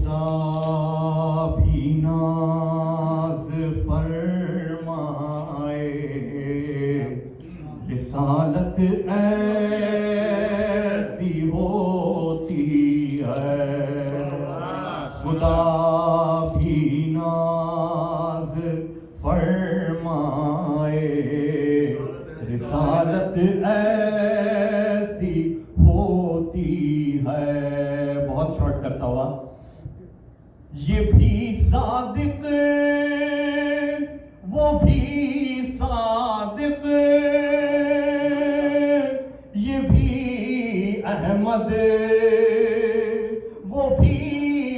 خدا بھی ناز فرمائے، رسالت ایسی ہوتی ہے، خدا بھی ناز فرمائے، رسالت ایسی ہوتی ہے۔ بہت شارٹ کرتا ہوا، یہ بھی صادق وہ بھی صادق، یہ بھی احمد وہ بھی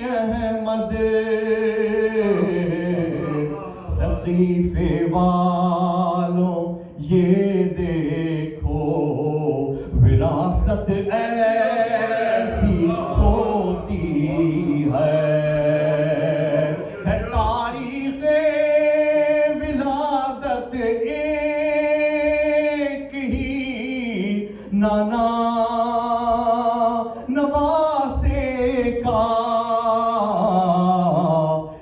احمد، سقیفے والوں یہ دیکھو وراثت ایسی ہوتی ہے، تاریخ ولادت ایک ہی نانا نواسے کا،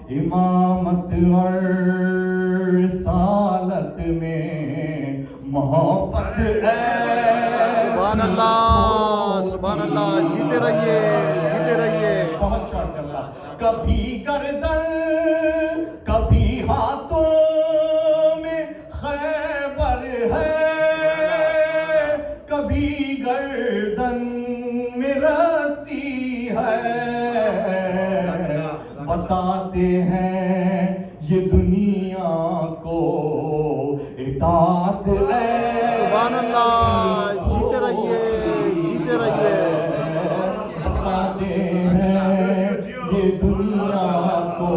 امامت اور رسالت میں محبت سبحان اللہ سبحان اللہ، جیتے رہیے جیتے رہیے۔ بہت شارٹ کرتا، کبھی گردن کبھی ہاتھوں میں خیبر ہے، کبھی گردن میں رسی ہے، بتاتے ہیں یہ دنیا کو اطاعت سبحان اللہ، جیتے رہیے جیتے رہیے۔ بتاتے ہیں یہ دنیا کو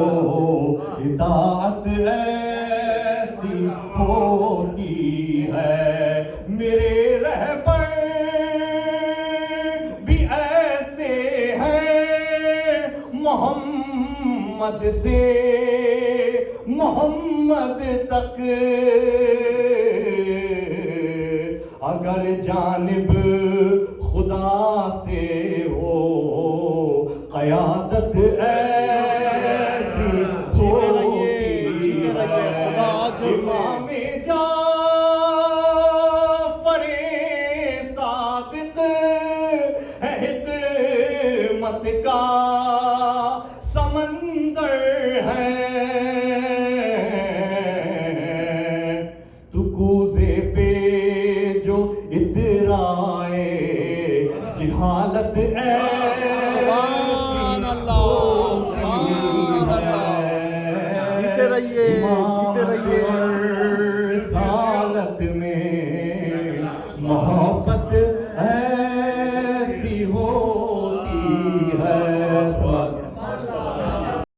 اطاعت ایسی ہوتی ہے، میرے رہبر بھی ایسے ہیں، محمد سے محمد تک، اگر جانب خدا سے ہو قیادت ایسی جیتے رہیے جیتے رہیے، خدا جڑتا۔ امام جعفر صادق ہے، حکمت کا سمندر ہے، تو کوزے پہ جو اترائے جہالت